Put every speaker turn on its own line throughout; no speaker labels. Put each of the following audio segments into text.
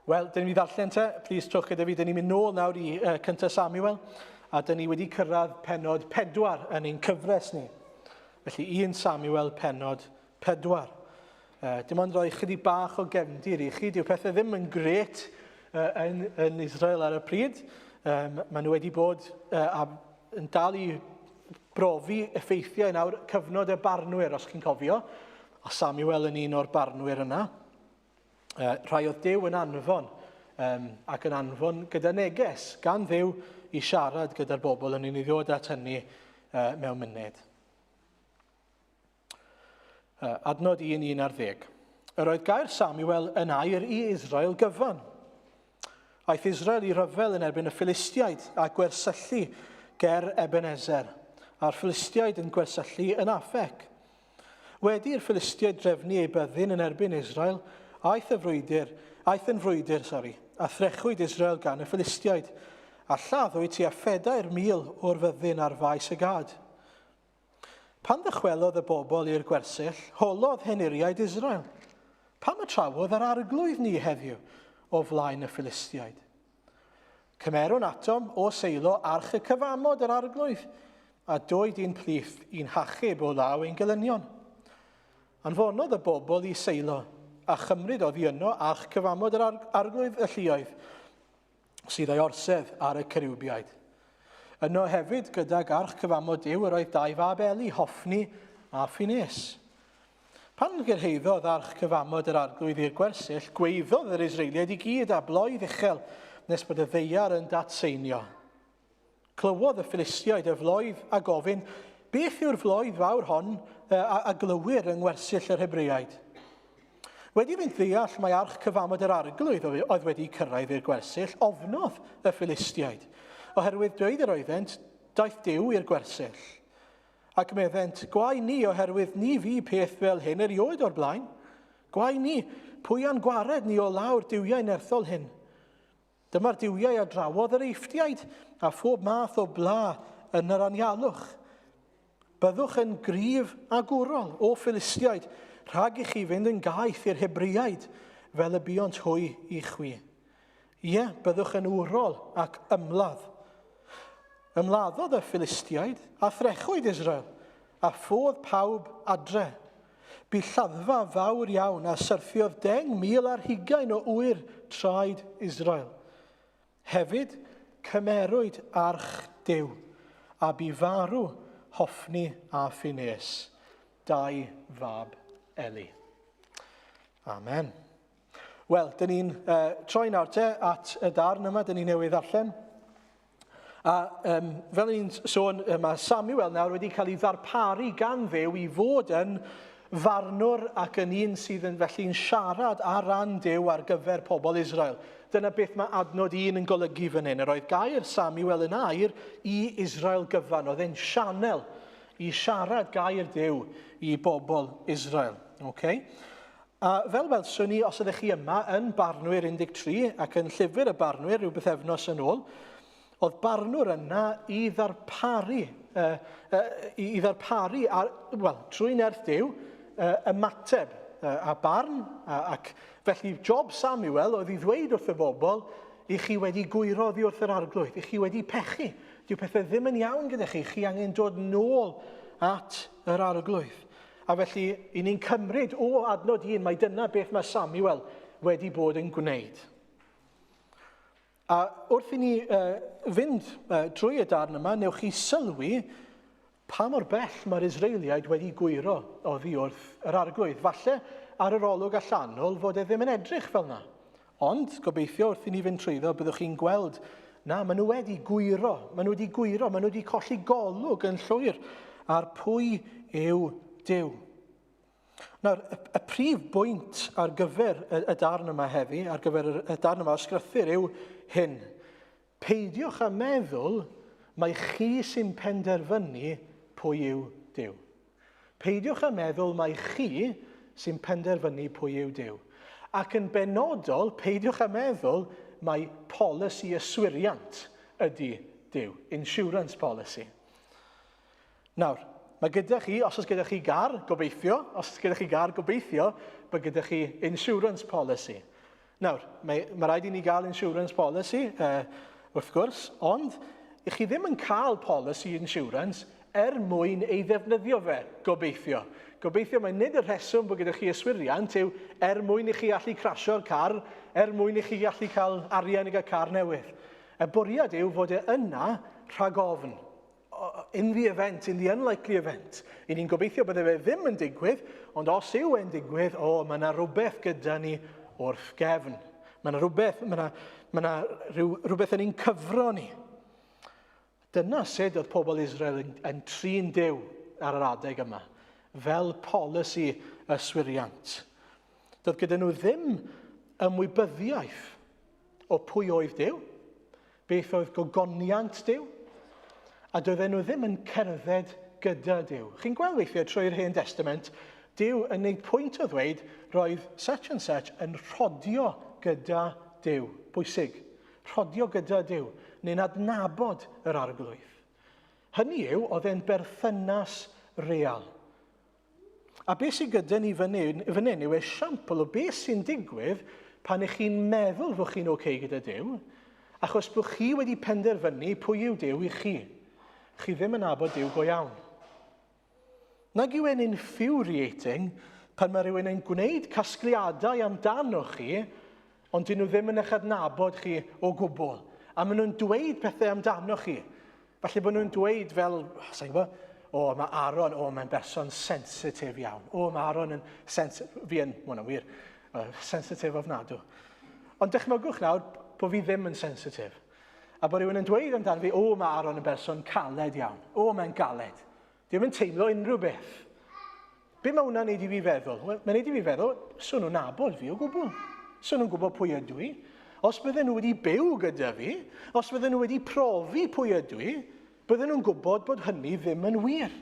Wel, dyn ni ddarllen te, plis trwch gyda fi, dyn ni'n mynd nôl nawr i cyntaf Samuel, a dyn ni wedi cyrraedd pennod 4 yn ein cyfres ni. Felly 1 Samuel pennod 4. Dim ond roi chydig bach o gefndir i chi, dyw pethau ddim yn gret yn Israel ar y pryd. Maen nhw wedi bod yn dal i brofi effeithiau nawr cyfnod y barnwyr, os chi'n cofio. A Samuel yn un o'r barnwyr yna. Rhai oedd Duw yn anfon, ac yn anfon gyda neges, gan Dduw i siarad gyda'r bobl yn ei ddod at hynny mewn munud. Adnod 1:11. Yr oedd gair Samuel yn air i Israel gyfan. Aeth Israel i ryfel yn erbyn y Philistiaid a gwersyllu ger Ebenezer, a'r Philistiaid yn gwersyllu yn Affec. Wedi'r Philistiaid drefnu ei byddin yn erbyn Israel, aeth yn frwydr, a threchwyd Israel gan y Philistiaid, a lladdwyd tua 4,000 o'r fyddin ar faes y gad. Pan ddychwelodd y bobl i'r gwersyll, holodd henuriaid Israel. Pam y trawodd yr arglwydd ni heddiw o flaen y Philistiaid? Cymerwn atom o seilo arch y cyfamod yr arglwydd, a dwyd un plith i'n hachub o law ein gelynion. Anfonodd y bobl i seilo, a chymryd oddi yno arch cyfamod yr arglwydd y lluoedd, sydd ei orsedd ar y Cerywbiaid. Yno hefyd gydag arch cyfamod Duw yr oedd 2 fab Eli, Hofni a Phines. Pan gyrhaeddodd arch cyfamod yr arglwydd i'r gwersyll, gweiddodd yr Israeliaid i gyd a bloedd uchel nes bod y ddeiar yn datseinio. Clywodd y Philistiaid y floedd a gofyn, beth yw'r floedd fawr hon a glywir yng ngwersyll yr Hebreaid? Wedi fynd ddeall mae arch cyfamod yr arglwydd oedd wedi cyrraedd i'r gwersyll, ofnodd y Philistiaid, oherwydd dweud yr oeddent, daeth Duw i'r gwersyll. Ac meddent, gwai ni oherwydd ni fi peth fel hyn erioed o'r blaen. Gwai ni, pwy a'n gwared ni o lawr diwiau nerthol hyn. Dyma'r diwiau a drawodd yr Eifftiaid a phob math o bla yn yr anialwch. Byddwch yn grif a gwrol o Philistiaid, rhag i chi fynd yn gaeth i'r Hebreaid fel y buont hwy i chwi. Ie, byddwch yn wrol ac ymladd. Ymladdodd y Philistiaid a threchwyd Israel, a phodd pawb adre. Bu lladdfa fawr iawn a syrthiodd 10,000 ar 20 o wyr traed Israel. Hefyd, cymerwyd arch Duw, a bu farw Hofni a Phines, 2 fab Eli. Amen. Wel, dyn ni'n troi nawr te at y darn yma, dyn ni newydd ddarllen. A fel ni'n sôn, mae Samuel nawr wedi cael ei ddarparu gan Dduw i fod yn farnwr ac yn un sydd yn felly'n siarad ar ran Duw ar gyfer pobl Israel. Dyna beth mae adnod 1 yn golygu fan hyn. Yr oedd gair Samuel yn air i Israel gyfan. Oedd e'n sianel i siarad gair Duw i bobl Israel. Okay? A fel welswn ni, os ydych chi yma yn Barnwyr 13 ac yn llyfr y Barnwyr rhyw bythefnos yn ôl, oedd barnwr yna i ddarparu, trwy nerth Duw, ymateb a barn, ac felly job Samuel oedd i ddweud wrth y bobl, i chi wedi gwiro oddi wrth yr arglwydd, i chi wedi pechu. Dyw pethau ddim yn iawn gyda chi angen dod nôl at yr arglwydd. A felly, i ni'n cymryd o adnod 1, mae dyna beth mae Samuel wedi bod yn gwneud. A wrth i ni fynd trwy y darn yma, newch chi sylwi pa mor bell mae'r Israeliaid wedi gwiro oddi wrth yr arglwydd. Falle ar yr olwg allanol fod e ddim yn edrych fel yna. Ond, gobeithio wrth i ni fynd trwyddo, byddwch chi'n gweld, na, maen nhw wedi gwiro, maen nhw wedi colli golwg yn llwyr ar pwy yw Duw. Nawr, y prif bwynt ar gyfer y darn yma heddi, ar gyfer y darn yma o sgrythyr yw hyn. Peidiwch â meddwl mae chi sy'n penderfynu pwy yw Duw. Peidiwch â meddwl mae chi sy'n penderfynu pwy yw Duw. Ac yn benodol, peidiwch â meddwl mae polisi yswiriant ydy Duw. Insurance policy. Nawr, mae gyda chi, os oes gyda chi gar, gobeithio, mae gyda chi insurance policy. Nawr, mae rhaid i ni gael insurance policy, wrth gwrs, ond i chi ddim yn cael policy insurance mwyn ei ddefnyddio fe, gobeithio. Gobeithio mae nid y rheswm bod gyda chi yswiriant yw mwyn i chi allu crasio'r car, mwyn i chi allu cael arian i gael car newydd. Y bwriad yw fod yna rhag ofn. In the event, in the unlikely event. I ni'n gobeithio bydde fe ddim yn digwydd, ond os yw e'n digwydd, mae yna rhywbeth gyda ni wrth gefn. Mae yna rhywbeth yn ein cyfro ni. Dyna sut oedd pobl Israel yn trin Duw ar yr adeg yma, fel polisi yswiriant. Doedd gyda nhw ddim ymwybyddiaeth o pwy oedd Duw, beth oedd gogoniant Duw, a doedden nhw ddim yn cerdded gyda Duw. Chi'n gweld weithiau trwy'r Hen Testament, Duw yn gwneud pwynt o ddweud roedd such and such yn rhodio gyda Duw. Bwysig. Rhodio gyda Duw, neu'n adnabod yr arglwydd. Hynny yw, oedd e'n berthynas real. A beth sydd gyda ni fan hyn yw esiampl o beth sy'n digwydd pan ych chi'n meddwl fod chi'n oce gyda Duw, achos bod chi wedi penderfynu pwy yw Duw i chi. Chi ddim yn abod Duw go iawn. Nag yw e'n infuriating pan mae rhywun yn gwneud casgliadau amdano chi, ond dyn nhw ddim yn eich adnabod chi o gwbl. A maen nhw'n dweud pethau amdano chi. Falle bod nhw'n dweud fel, sa'n gwybod, mae Aaron, mae'n berson sensitif iawn. Mae Aaron yn sensitif, fi yn, wir, sensitif ofnadw. Ond dychmygwch nawr bod fi ddim yn sensitif. A bod rhywun yn dweud amdano fi, mae Aaron yn berson caled iawn. Mae'n galed. Diw'n yn teimlo unrhyw beth. Be mae hwnna'n neud i fi feddwl? Mae'n neud i fi feddwl, so nhw'n nabod fi o gwbl. So nhw'n gwybod pwy ydw i. Os bydden nhw wedi byw gyda fi, os bydden nhw wedi profi pwy ydw i, bydden nhw'n gwybod bod hynny ddim yn wir.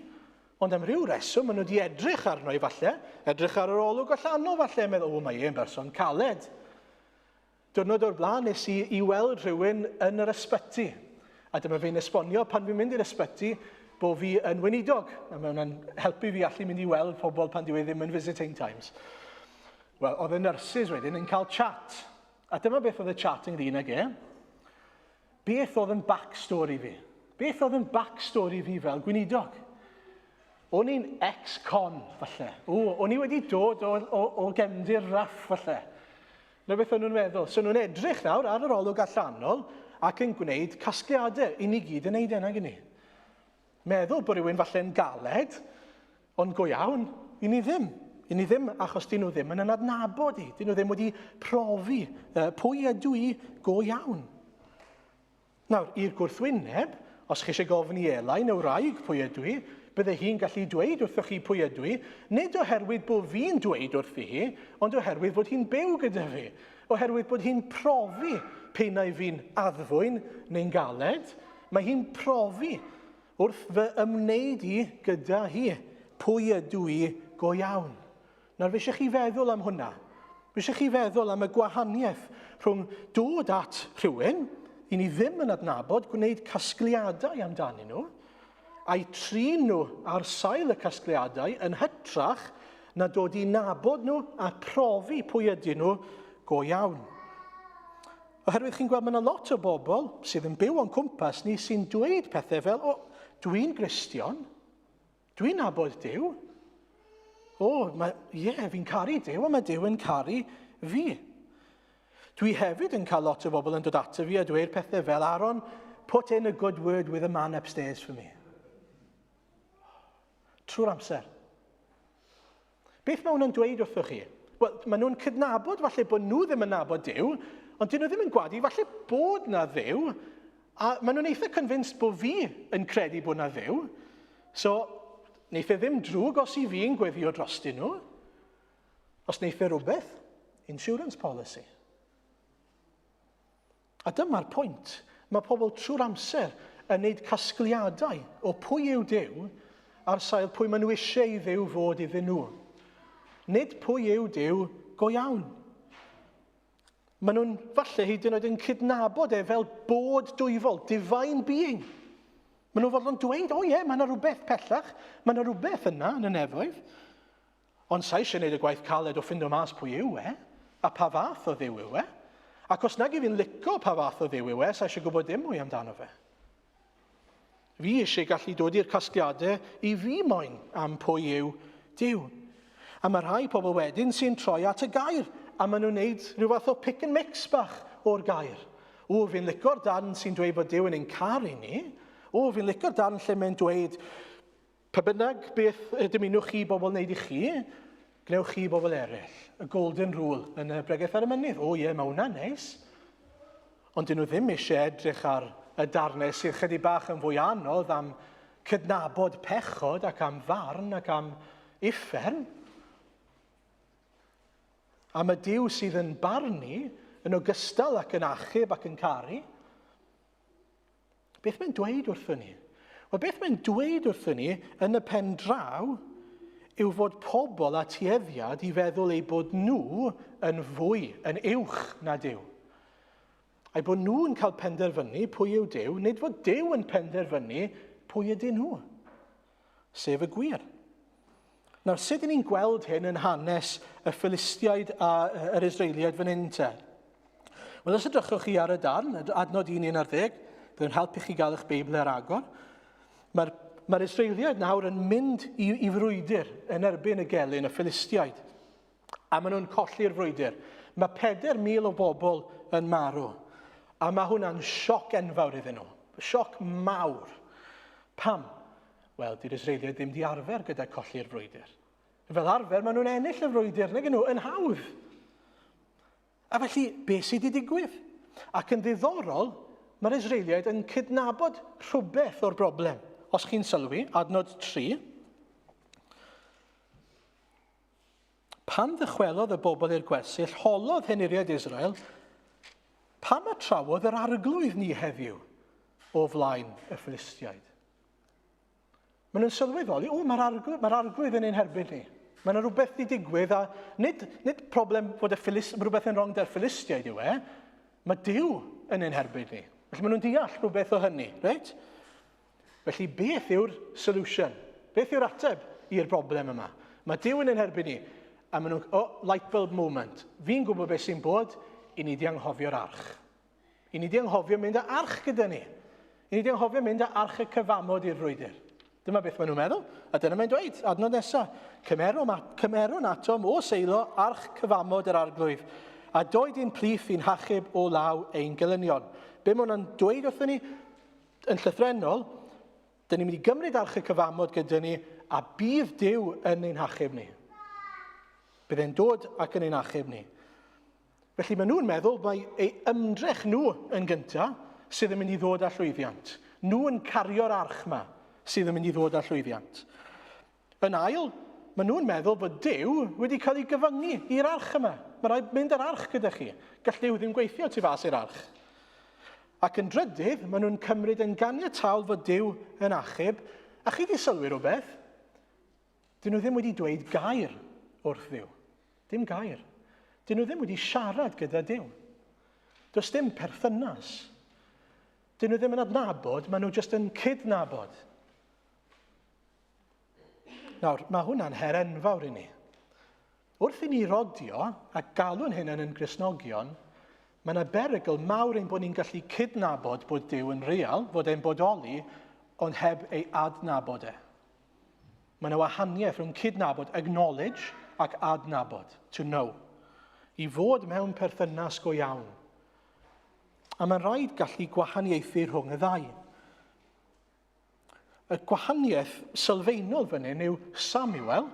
Ond am ryw reswm, maen nhw wedi edrych arno i falle, edrych ar yr olwg allanol falle, meddwl, mae e'n berson caled. Diwrnod o'r blaen nes i weld rhywun yn yr ysbyty. A dyma fi'n esbonio pan fi'n mynd i'r ysbyty bod fi yn weinidog. A mae hwnna'n helpu fi allu mynd i weld pobl pan dwi ddim yn visiting times. Wel, oedd y nyrsys wedyn yn cael chat. A dyma beth oedd y chat ynglyn ag e. Beth oedd yn backstory fi? Beth oedd yn backstory fi fel gweinidog? O'n i'n ex-con, falle. O'n i wedi dod o gefndir raff, falle. Na beth o'n nhw'n meddwl. So nhw'n edrych nawr ar yr olwg allanol ac yn gwneud casgliadau. I ni gyd yn neud yna gyni. Meddwl bod rhywun falle yn galed, ond go iawn, i ni ddim. I ni ddim, achos dyn nhw ddim yn adnabod i. Dyn nhw ddim wedi profi pwy ydw i go iawn. Nawr, i'r gwrthwyneb, os chi eisiau gofyn i Elain o wraig pwy ydw i, bydde hi'n gallu dweud wrthoch chi pwy ydw i, nid oherwydd bod fi'n dweud wrthi hi, ond oherwydd bod hi'n byw gyda fi. Oherwydd bod hi'n profi peinau fi'n addfwyn neu'n galed, mae hi'n profi wrth fy ymwneud i gyda hi pwy ydw i go iawn. Nawr, fe eisiau chi feddwl am hwnna. Fe eisiau chi feddwl am y gwahaniaeth rhwng dod at rhywun, i ni ddim yn adnabod, gwneud casgliadau amdanyn nhw, a'i trin nhw ar sail y casgliadau yn hytrach na dod i nabod nhw a profi pwy ydyn nhw go iawn. Oherwydd chi'n gweld, mae yna lot o bobl sydd yn byw o'n cwmpas ni sy'n dweud pethau fel, dwi'n Gristion, dwi'n nabod Duw, fi'n caru Duw, a mae Duw yn caru fi. Dwi hefyd yn cael lot o bobl yn dod ato fi a dweud pethau fel, Aaron, put in a good word with a man upstairs for me. Trwy'r amser. Beth mae hwnna'n dweud wrthoch chi? Wel, maen nhw'n cydnabod falle bod nhw ddim yn nabod Duw, ond dyn nhw ddim yn gwadu falle bod na Dduw, a maen nhw'n eitha convinced bod fi yn credu bod na Dduw. So, neith e ddim drwg os i fi'n gweddio drostyn nhw. Os neith e rhywbeth, insurance policy. A dyma'r pwynt. Mae pobl trwy'r amser yn gwneud casgliadau o pwy yw Duw ar sail pwy maen nhw eisiau i Dduw fod iddyn nhw. Nid pwy yw Duw go iawn. Maen nhw'n falle hyd yn oed yn cydnabod e fel bod dwyfol, divine being. Maen nhw'n fod yn dweud, mae yna rhywbeth pellach, mae yna rhywbeth yna yn y nefoedd. Ond sa eisiau gwneud y gwaith caled o ffindo mas pwy yw e. a pa fath o ddiw yw e. Ac os nag i fi'n licio pa fath o ddiw yw e, sa eisiau gwybod dim mwy amdano fe. Fi eisiau gallu dod i'r casgliadau i fi moyn am pwy yw Duw. A mae rhai pobl wedyn sy'n troi at y gair, a maen nhw'n gwneud rhyw fath o pick and mix bach o'r gair. O, fi'n licio'r darn sy'n dweud bod Duw yn ein caru ni. O, fi'n licio'r darn lle mae'n dweud, pa bynnag beth dymunwch chi bobl wneud i chi, gnewch chi bobl eraill. Y golden rule yn y bregaeth ar y mynydd. O ie, mae hwnna'n neis. Ond dyn nhw ddim eisiau edrych ar y darnau sydd chydig bach yn fwy anodd am cydnabod pechod ac am farn ac am uffern. A mae Duw sydd yn barnu, yn ogystal ac yn achub ac yn caru. Beth mae'n dweud wrthyn ni? Wel, beth mae'n dweud wrthyn ni yn y pen draw yw fod pobl a tueddiad i feddwl eu bod nhw yn fwy, yn uwch na Duw. A'i bod nhw'n cael penderfynu pwy yw Duw, nid fod Duw yn penderfynu pwy ydyn nhw. Sef y gwir. Nawr, sut ni'n gweld hyn yn hanes y Philistiaid a yr Israeliaid fan hyn te? Wel, os ydrychwch chi ar y darn, adnod 1:11, byddai'n helpu chi gael eich Beibl ar agor. Mae'r Israeliaid nawr yn mynd i frwydr yn erbyn y gelyn, y Philistiaid. A maen nhw'n colli'r frwydr. Mae 4,000 o bobl yn marw. A mae hwnna'n sioc enfawr iddyn nhw. Sioc mawr. Pam? Wel, di'r Israeliaid ddim di arfer gyda colli'r frwydr. Fel arfer, maen nhw'n ennill y frwydr, nag nhw, yn hawdd. A felly, beth sydd wedi digwydd? Ac yn ddiddorol, mae'r Israeliaid yn cydnabod rhywbeth o'r broblem. Os chi'n sylwi, adnod 3. Pan ddychwelodd y bobl i'r gwersyll, holodd henuriad Israel, pam a trawodd yr arglwydd ni heddiw o flaen y Philistiaid? Maen nhw'n sylweddoli, mae'r arglwydd yn ein herbyn ni. Mae yna rhywbeth wedi digwydd, a nid problem bod rhywbeth yn wrong da'r Philistiaid yw e, mae Duw yn ein herbyn ni. Felly maen nhw'n deall rhywbeth o hynny, reit? Felly beth yw'r solution? Beth yw'r ateb i'r broblem yma? Mae Duw yn ein herbyn ni, a maen nhw'n, light bulb moment. Fi'n gwybod beth sy'n bod, i ni di anghofio'r arch. I ni di anghofio mynd â arch gyda ni. I ni di anghofio mynd â arch y cyfamod i'r frwydr. Dyma beth maen nhw'n meddwl, a dyna mae'n dweud, adnod nesaf. Cymeron atom o seilo arch cyfamod yr arglwydd, a doed i'n plith i'n hachub o law ein gelynion. Be mae hwnna'n dweud wrthyn ni yn llythrenol, dyn ni'n mynd i gymryd arch y cyfamod gyda ni, a bydd Duw yn ein hachub ni. Bydd e'n dod ac yn ein hachub ni. Felly maen nhw'n meddwl mae eu ymdrech nhw yn gyntaf sydd yn mynd i ddod â llwyddiant. Nhw yn cario'r arch yma sydd yn mynd i ddod â llwyddiant. Yn ail, maen nhw'n meddwl bod Duw wedi cael ei gyfyngu i'r arch yma. Mae rhaid mynd ar arch gyda chi. Gall Duw ddim gweithio tu fas i'r arch. Ac yn drydydd, maen nhw'n cymryd yn ganiataol fod Duw yn achub. A chi wedi sylwi rhywbeth? Dyn nhw ddim wedi dweud gair wrth Dduw. Dim gair. Dyn nhw ddim wedi siarad gyda Duw. Does dim perthynas. Dyn nhw ddim yn adnabod, maen nhw jyst yn cydnabod. Nawr, mae hwnna'n her enfawr i ni. Wrth i ni rodio a galw'n hyn yn Gristnogion, mae yna berygl mawr ein bod ni'n gallu cydnabod bod Duw yn real, fod e'n bodoli, ond heb ei adnabod e. Mae yna wahaniaeth rhwng cydnabod, acknowledge, ac adnabod, to know. I fod mewn perthynas go iawn. A mae'n rhaid gallu gwahaniaethu rhwng y ddau. Y gwahaniaeth sylfaenol fan hyn yw Samuel.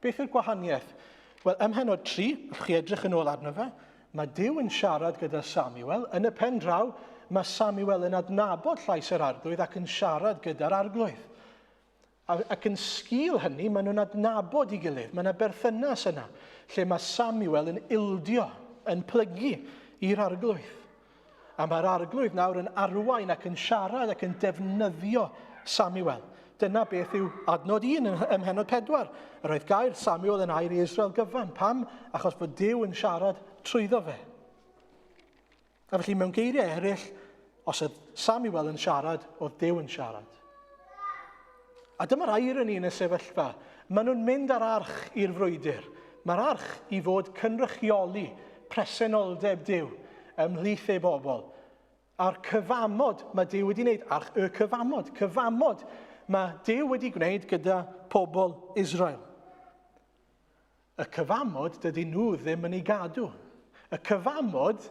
Beth yw'r gwahaniaeth? Wel, ym Mhenod 3, allwch chi edrych yn ôl arno fe, mae Duw yn siarad gyda Samuel. Yn y pen draw, mae Samuel yn adnabod llais yr arglwydd ac yn siarad gyda'r arglwydd. Ac yn sgil hynny, maen nhw'n adnabod i gilydd. Mae yna berthynas yna, lle mae Samuel yn ildio, yn plygu i'r arglwydd. A mae'r arglwydd nawr yn arwain ac yn siarad ac yn defnyddio Samuel. Dyna beth yw adnod 1 ym Mhenod 4. Yr oedd gair Samuel yn air i Israel gyfan. Pam? Achos bod Duw yn siarad trwyddo fe. A felly mewn geiriau eraill, os oedd Samuel yn siarad, oedd Duw yn siarad. A dyma'r irony yn y sefyllfa. Maen nhw'n mynd ar arch i'r frwydr. Mae'r arch i fod cynrychioli presenoldeb Duw ymhlith ei bobl. A'r cyfamod mae Duw wedi wneud, a'r cyfamod mae Duw wedi gwneud gyda pobl Israel. Y cyfamod dydy nhw ddim yn ei gadw. Y cyfamod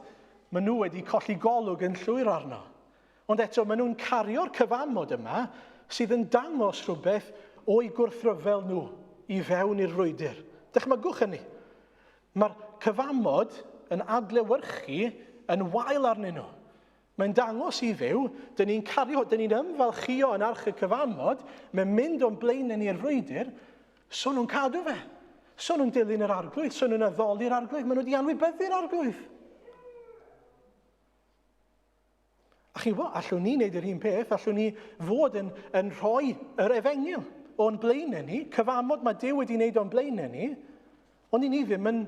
maen nhw wedi colli golwg yn llwyr arno. Ond eto, maen nhw'n cario'r cyfamod yma sydd yn dangos rhywbeth o'i gwrthryfel nhw i fewn i'r frwydr. Dychmygwch hynny. Mae'r cyfamod yn adlewyrchu yn wael arnyn nhw. Mae'n dangos i Dduw, dyn ni'n ymfalchio yn arch y cyfamod, mae'n mynd o'n blaen yn i'r frwydr, so nhw'n cadw fe. So nhw'n dilyn yr arglwydd, so nhw'n addoli'r arglwydd, maen nhw wedi anwybyddu'r arglwydd. A chi'n gwybod, allwn ni wneud yr un peth, allwn ni fod yn rhoi yr efengil o'n blaen ni, cyfamod mae Duw wedi wneud o'n blaen ni, ond i ni ddim yn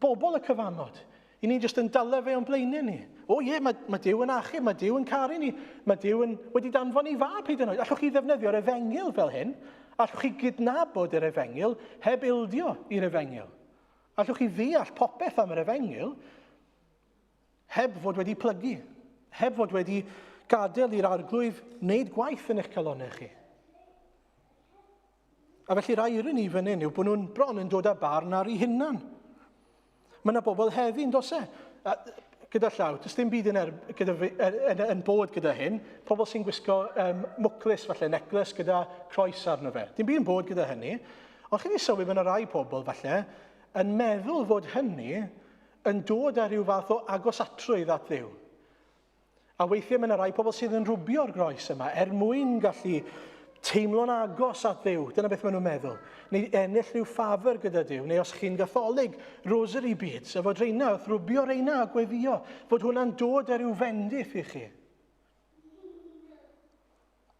bobl y cyfamod. I ni jyst yn dala fe o'n blaen ni. O ie, mae Duw yn achub, mae Duw yn caru ni, mae Duw wedi danfon i fab hyd yn oed. Allwch chi ddefnyddio'r efengil fel hyn, allwch chi gydnabod yr efengil heb ildio i'r efengil. Allwch chi ddeall popeth am yr efengil heb fod wedi plygu, heb fod wedi gadael i'r arglwydd wneud gwaith yn eich calonnau chi. A felly'r irony fan hyn yw bod nhw'n bron yn dod â barn ar ei hunan. Mae yna bobl heddi'n dos e. Gyda llaw, does dim byd yn bod gyda hyn. Pobl sy'n gwisgo mwclis, falle necklace gyda croes arno fe. Dim byd yn bod gyda hynny. Ond chi wedi sylwi, mae yna rai pobl, falle, yn meddwl fod hynny yn dod â rhyw fath o agosatrwydd at Dduw. A weithiau mae yna rai pobl sydd yn rwbio'r groes yma mwyn gallu teimlo'n agos at Dduw. Dyna beth maen nhw'n meddwl. Neu ennill rhyw ffafr gyda Dduw. Neu os chi'n Gatholig, rosary beads. A fod reina, wrth rwbio reina a gweddio. Fod hwnna'n dod â rhyw fendith i chi.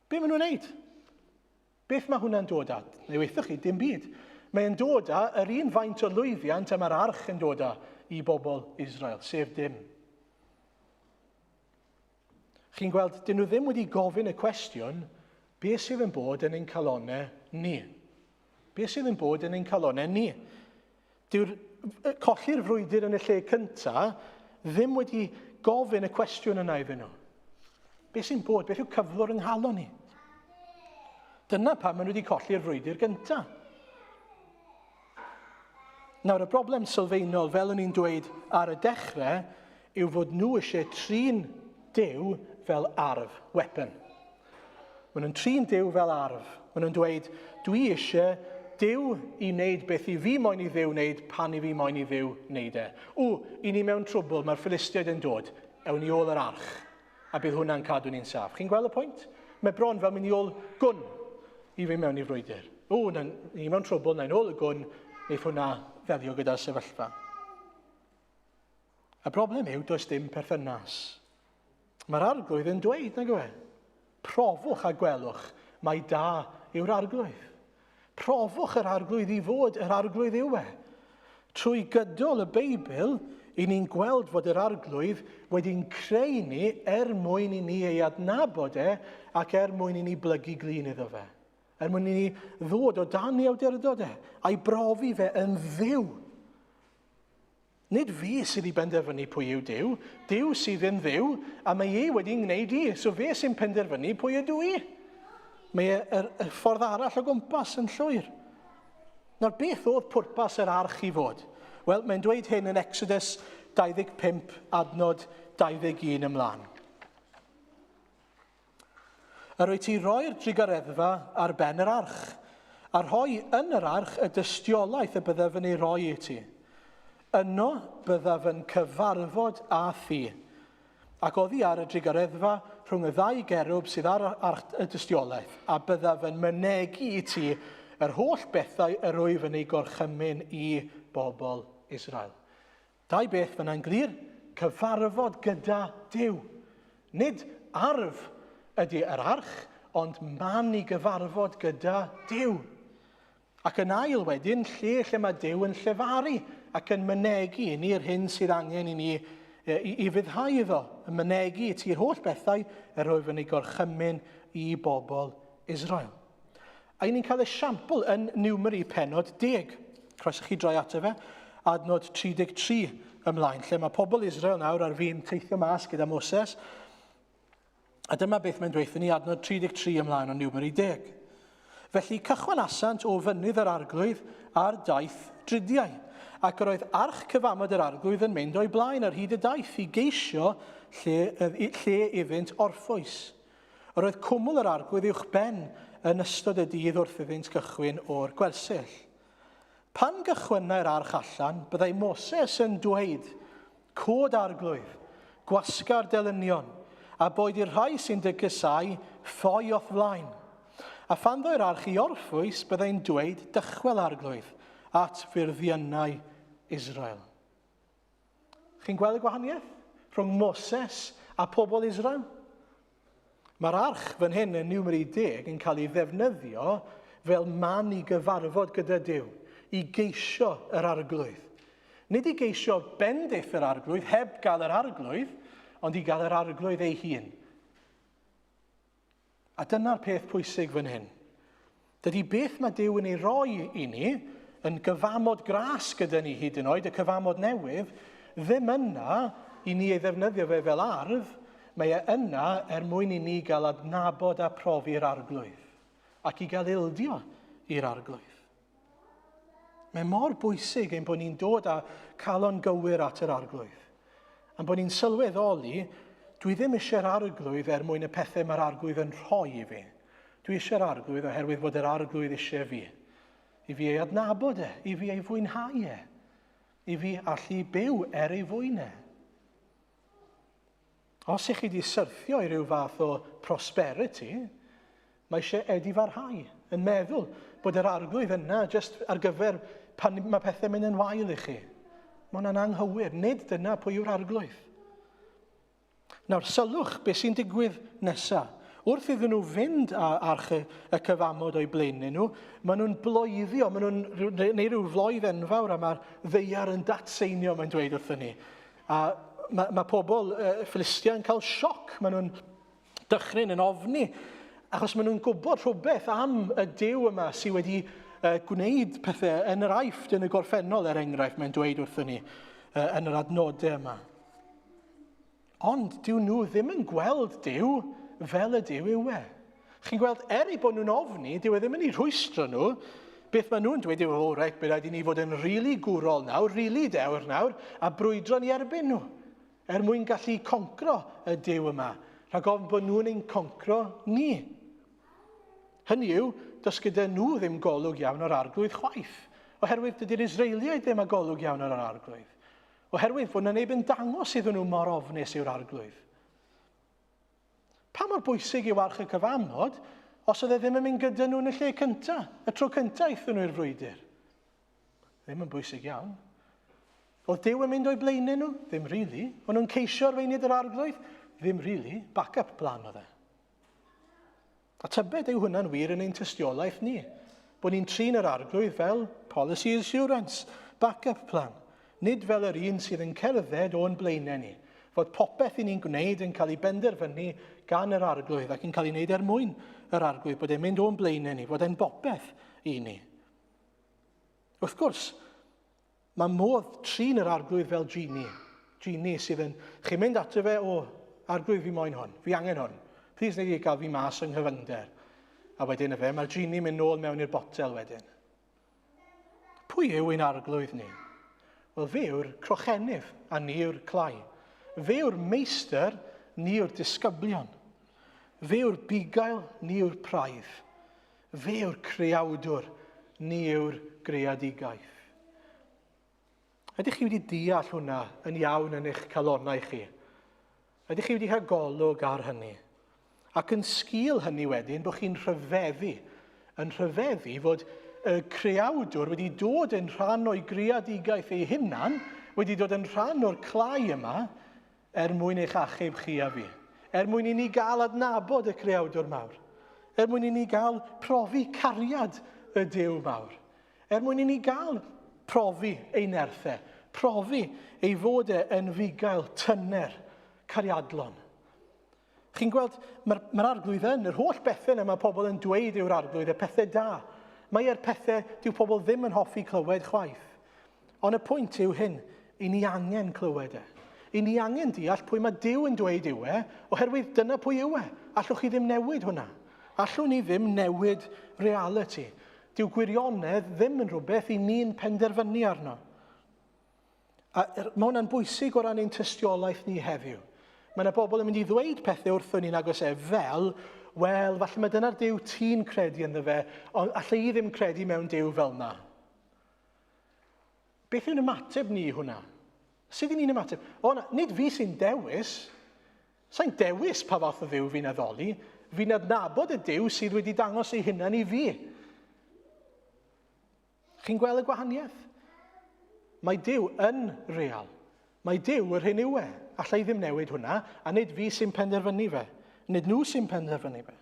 Be maen nhw'n neud? Beth mae hwnna'n dod at? Neu weithio chi, dim byd. Mae'n dod â yr un faint o lwyddiant a mae'r arch yn dod â i bobl Israel, sef dim. Chi'n gweld, dyn nhw ddim wedi gofyn y cwestiwn, be sydd yn bod yn ein calonnau ni? Be sydd yn bod yn ein calonnau ni? Dyw'r colli'r frwydr yn y lle cyntaf ddim wedi gofyn y cwestiwn yna iddyn nhw. Be sy'n bod? Beth yw cyflwr yng nghalon ni? Dyna pam maen nhw wedi colli'r frwydr gyntaf. Nawr, y broblem sylfaenol, fel o'n i'n dweud ar y dechrau, yw fod nhw eisiau trin Duw fel arf, weapon. Maen nhw'n trin Duw fel arf. Maen nhw'n dweud, dwi eisiau Duw i wneud beth i fi moyn i Dduw wneud pan i fi moyn i Dduw wneud e. I ni mewn trwbl, mae'r Philistiaid yn dod, ewn ni ôl yr arch, a bydd hwnna'n cadw ni'n saff. Chi'n gweld y pwynt? Mae bron fel mynd i ôl gwn i fi mewn i frwydr. Ni mewn trwbl, na'n ôl y gwn, neith hwnna ddelio gyda'r sefyllfa. Y broblem yw, does dim perthynas. Mae'r arglwydd yn dweud, nag yw e? Profwch a gwelwch, mae da yw'r arglwydd. Profwch yr arglwydd i fod yr arglwydd yw e. Trwy gydol y Beibl, i ni'n gweld fod yr arglwydd wedi'n creu ni mwyn i ni ei adnabod e ac mwyn i ni blygu glin iddo fe. Mwyn i ni ddod o dan i awdurdod e, a'i brofi fe yn Dduw. Nid fi sydd i benderfynu pwy yw Duw, Duw sydd yn Dduw, a mae ei wedi'n gwneud i, so fe sy'n penderfynu pwy ydw i. Mae y ffordd arall o gwmpas yn llwyr. Nawr, beth oedd pwrpas yr arch i fod? Wel, mae'n dweud hyn yn Exodus 25, adnod 21 ymlaen. A rwy ti roi'r drigareddfa ar ben yr arch, a rhoi yn yr arch y dystiolaeth y byddaf yn ei roi i ti. Yno byddaf yn cyfarfod â thi, ac oddi ar y drigareddfa rhwng y ddau gerwb sydd ar y dystiolaeth, a byddaf yn mynegu i ti yr holl bethau yr wyf yn ei gorchymyn i bobl Israel. Dau beth fyna'n glir, cyfarfod gyda Duw. Nid arf ydy yr arch, ond man i gyfarfod gyda Duw. Ac yn ail wedyn, lle mae Duw yn llefaru ac yn mynegu i ni'r hyn sydd angen i ni i fyddhau iddo, yn mynegu i ti'r holl bethau yr wyf yn ei gorchymyn i bobl Israel. A ni'n cael esiampl yn Numeri pennod 10. Croeso chi droi ato fe, adnod 33 ymlaen, lle mae pobl Israel nawr ar fi'n teithio mas gyda Moses. A dyma beth mae'n dweud ni adnod 33 ymlaen o numeri 10. Felly cychwyn asant o fynydd yr arglwydd ar daith dridiau, ac yr oedd arch cyfamod yr arglwydd yn mynd o'i blaen ar hyd y daith i geisio lle iddynt orffwys. Yr oedd cwmwl yr arglwydd uwch ben yn ystod y dydd wrth iddynt gychwyn o'r gwersyll. Pan gychwynnau'r arch allan, byddai Moses yn dweud, cod arglwydd, gwasga'r delynion, a boed i'r rhai sy'n dygysau ffoi o'th flaen. A phan ddoi'r arch i orffwys, byddai'n dweud dychwel arglwydd at ffurfiannau Israel. Chi'n gweld y gwahaniaeth rhwng Moses a pobl Israel? Mae'r arch fan hyn yn numeri 10 yn cael ei ddefnyddio fel man i gyfarfod gyda Duw, i geisio yr arglwydd. Nid i geisio bendith yr arglwydd heb gael yr arglwydd, ond i gael yr arglwydd ei hun. A dyna'r peth pwysig fan hyn. Dydy beth mae Duw yn ei roi i ni, yn gyfamod gras gyda ni hyd yn oed, y cyfamod newydd, ddim yna i ni ei ddefnyddio fe fel arf, mae yna mwyn i ni gael adnabod a profi'r arglwydd, ac i gael ildio i'r arglwydd. Mae mor bwysig ein bod ni'n dod a cael o'n gywir at yr arglwydd. A bod ni'n sylweddoli, dwi ddim eisiau'r arglwydd mwyn y pethau mae'r arglwydd yn rhoi i fi. Dwi eisiau'r arglwydd oherwydd bod yr arglwydd eisiau fi. I fi ei adnabod i fi ei fwynhau i fi allu byw ei fwynau. Os ych chi wedi syrthio i ryw fath o prosperity, mae eisiau edifarhau yn meddwl bod yr arglwydd yna jyst ar gyfer pan mae pethau mynd yn wael i chi. Mae hwnna'n anghywir. Nid dyna pwy yw'r arglwydd. Nawr, sylwch beth sy'n digwydd nesaf. Wrth iddyn nhw fynd ar y cyfamod o'i blaenau nhw, maen nhw'n bloeddio, maen nhw'n neud rhyw floedd enfawr a mae'r ddeiar yn datseinio, mae'n dweud wrthyn ni. A mae pobl Philistia yn cael sioc, maen nhw'n dychryn yn ofni, achos maen nhw'n gwybod rhywbeth am y Duw yma sydd wedi gwneud pethau yn yr aifft yn y gorffennol, enghraifft, mae'n dweud wrthyn ni yn yr adnodau yma. Ond dyw nhw ddim yn gweld Duw fel y Duw yw e. Chi'n gweld, i bod nhw'n ofni, dyw e ddim yn ei rhwystro nhw. Beth maen nhw'n dweud yw, reit, bydd rhaid i ni fod yn rili gwrol nawr, rili dewr nawr, a brwydro ni erbyn nhw. Mwyn gallu concro y Duw yma, rhag ofn bod nhw'n ein concro ni. Hynny yw, does gyda nhw ddim golwg iawn o'r arglwydd chwaith, oherwydd dydy'r Israeliaid ddim â golwg iawn o'r arglwydd. Oherwydd bod yna neb yn dangos iddyn nhw mor ofnus yw'r arglwydd. Pa mor bwysig yw arch y cyfamod os oedd e ddim yn mynd gyda nhw yn y lle cyntaf, y tro cyntaf eithon nhw'r frwydr? Ddim yn bwysig iawn. Oedd Duw yn mynd o'i blaenau nhw? Ddim rili. O'n nhw'n ceisio arweiniad yr arglwydd? Ddim rili. Back-up plan oedd e. A tybed yw hwnna'n wir yn ein tystiolaeth ni. Bod ni'n trin yr arglwydd fel policy assurance, back-up plan. Nid fel yr un sydd yn cerdded o'n blaenau ni. Fod popeth i ni'n gwneud yn cael ei benderfynu gan yr arglwydd ac yn cael ei wneud mwyn yr arglwydd, bod e'n mynd o'n blaenau ni, fod e'n bopeth i ni. Wrth gwrs, mae modd trin yr arglwydd fel genie. Genie sydd yn... Chi'n mynd ato fe, arglwydd fi moyn hwn, fi angen hwn. Plis nid i gael fi mas yng nghyfynder. A wedyn mae'r genie mynd nôl mewn i'r botel wedyn. Pwy yw ein arglwydd ni? Wel, fe yw'r crochennydd a ni yw'r clai. Fe yw'r meistr, ni yw'r disgyblion. Fe yw'r bugail, ni yw'r praidd. Fe yw'r creawdwr, ni yw'r greadigaeth. Ydych chi wedi deall hwnna yn iawn yn eich calonnau chi? Ydych chi wedi cael golwg ar hynny? Ac yn sgil hynny wedyn, bod chi'n rhyfeddu fod y creawdwr wedi dod yn rhan o'i greadigaeth ei hunan, wedi dod yn rhan o'r clai yma, mwyn eich achub chi a fi. Mwyn i ni gael adnabod y creawdwr mawr. Mwyn i ni gael profi cariad y Duw mawr. Mwyn i ni gael profi ei nerthau, profi ei fod yn fugail, tyner, cariadlon. Chi'n gweld, mae'r arglwydd yr holl bethau yma mae pobl yn dweud yw'r arglwydd, y pethau da. Mae'r pethau dyw pobl ddim yn hoffi clywed chwaith. Ond y pwynt yw hyn, I ni angen clywed e. I ni angen deall pwy mae Duw yn dweud yw e, oherwydd dyna pwy yw e. Allwch chi ddim newid hwnna. Allwn ni ddim newid reality. Dyw gwirionedd ddim yn rhywbeth i ni'n penderfynu arno. A mae hwnna'n bwysig o ran ein tystiolaeth ni heddiw. Mae yna bobl yn mynd i ddweud pethau wrthon ni nag oes fel, wel, falle mae dyna'r Duw ti'n credu ynddo fe, ond allai i ddim credu mewn Duw fel na. Beth yw'n ymateb ni hwnna? Sut ni'n ymateb? O, nid fi sy'n dewis. Sa'n dewis pa fath o Dduw fi'n addoli. Fi'n adnabod y Duw sydd wedi dangos ei hunan i fi. Chi'n gweld y gwahaniaeth? Mae Duw yn real. Mae Duw yr hyn yw e. Allai ddim newid hwnna, a nid fi sy'n penderfynu fe. Nid nhw sy'n penderfynu fe.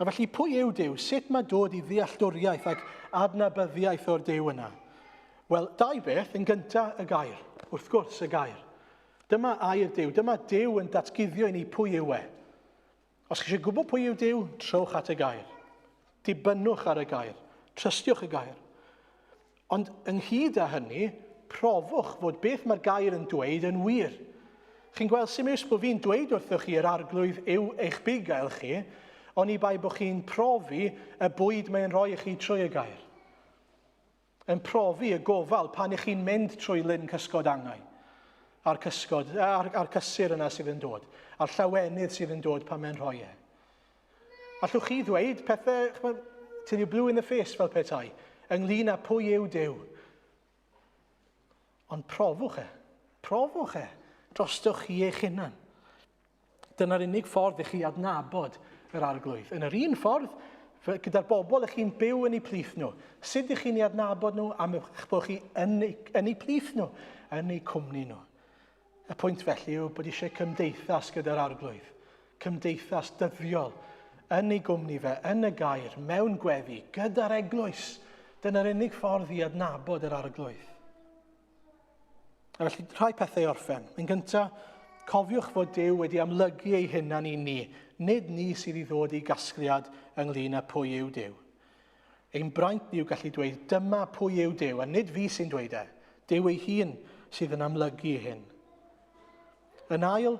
A felly pwy yw Duw? Sut mae dod i ddealltwriaeth ac adnabyddiaeth o'r Duw yna? Wel, dau beth, yn gyntaf y gair. Wrth gwrs, y gair. Dyma air Duw. Dyma Duw yn datguddio i ni pwy yw e. Os chi eisiau gwybod pwy yw Duw, trowch at y gair. Dibynnwch ar y gair. Trystiwch y gair. Ond ynghyd â hynny, profwch fod beth mae'r gair yn dweud yn wir. Chi'n gweld sy'n mews bod fi'n dweud wrthoch chi yr arglwydd yw eich bugail chi, ond i bai bod chi'n profi y bwyd mae'n rhoi i chi trwy y gair. Yn profi y gofal pan ych chi'n mynd trwy lyn cysgod angau. A'r cysur yna sydd yn dod. A'r llawenydd sydd yn dod pan mae'n rhoi e. Allwch chi ddweud pethau, till you blue in the face fel petai, ynglyn â pwy yw Duw. Ond profwch e, drostwch chi eich hunan. Dyna'r unig ffordd i chi adnabod yr arglwydd. Yn yr un ffordd, gyda'r bobl ych chi'n byw yn eu plith nhw. Sut ych chi'n ei adnabod nhw am eich bod chi yn eu plith nhw, yn eu cwmni nhw. Y pwynt felly yw bod eisiau cymdeithas gyda'r arglwydd. Cymdeithas dyddiol, yn ei gwmni fe, yn y gair, mewn gweddi, gyda'r eglwys. Dyna'r unig ffordd i adnabod yr arglwydd. A felly, rhai pethau orffen. Yn gyntaf, cofiwch fod Duw wedi amlygu ei hunan i ni. Nid ni sydd i ddod i gasgliad ynglyn â pwy yw Duw. Ein braint ni yw gallu dweud, dyma pwy yw Duw, a nid fi sy'n dweud e. Duw ei hun sydd yn amlygu hyn. Yn ail,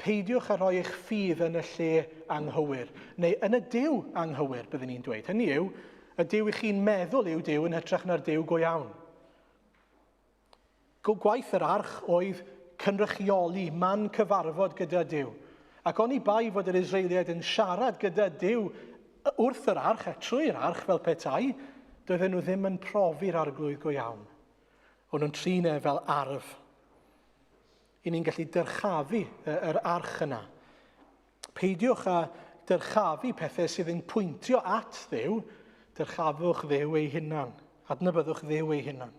peidiwch a rhoi eich ffydd yn y lle anghywir, neu yn y Duw anghywir, byddwn ni'n dweud. Hynny yw, y Duw eich chi'n meddwl yw Duw yn hytrach na'r Duw go iawn. Gwaith yr arch oedd cynrychioli, man cyfarfod gyda Duw. Ac oni bai fod yr Israeliad yn siarad gyda Duw wrth yr arch, a trwy'r arch fel petai, doedden nhw ddim yn profi'r arglwydd go iawn. O'n nhw'n trin e fel arf. I ni'n gallu dyrchafu yr arch yna. Peidiwch a dyrchafu pethau sydd yn pwyntio at Dduw, dyrchafwch Dduw ei hunan. Adnabyddwch Dduw ei hunan.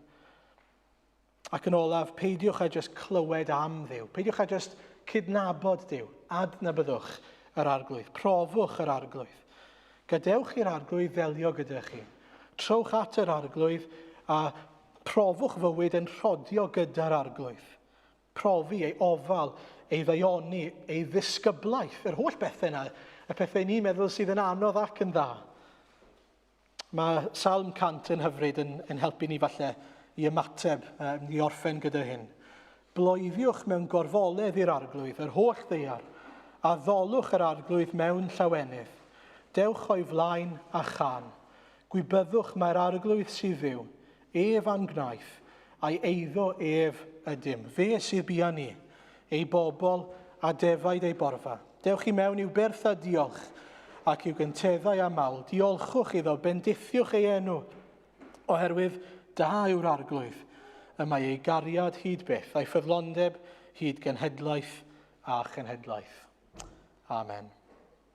Ac yn olaf, peidiwch a jyst clywed am Dduw. Peidiwch a jyst cydnabod Dduw. Adnabyddwch yr arglwydd. Profwch yr arglwydd. Gadewch i'r arglwydd ddelio gyda chi. Trowch at yr arglwydd a profwch fywyd yn rhodio gyda'r arglwydd. Profi ei ofal, ei ddaioni, ei ddisgyblaeth. Yr holl bethau yna, y pethau ni'n meddwl sydd yn anodd ac yn dda. Mae Salm 100 yn hyfryd yn helpu ni falle i ymateb, i orffen gyda hyn. Bloeddiwch mewn gorfoledd i'r arglwydd, yr holl ddeiar, a ddolwch yr arglwydd mewn llawenydd. Dewch o'i flaen a chan. Gwybyddwch mae'r arglwydd sydd fyw, ef a'n gnaeth, a'i eiddo ef ydym. Fe sydd bia ni, ei bobl a defaid ei borfa. Dewch i mewn i'w berth a diolch, ac i'w gynteddau a mawl. Diolchwch iddo, bendithiwch ei enw, oherwydd da yw'r arglwydd, y mae ei gariad hyd byth, a'i ffyddlondeb hyd genhedlaeth a chenhedlaeth. Amen.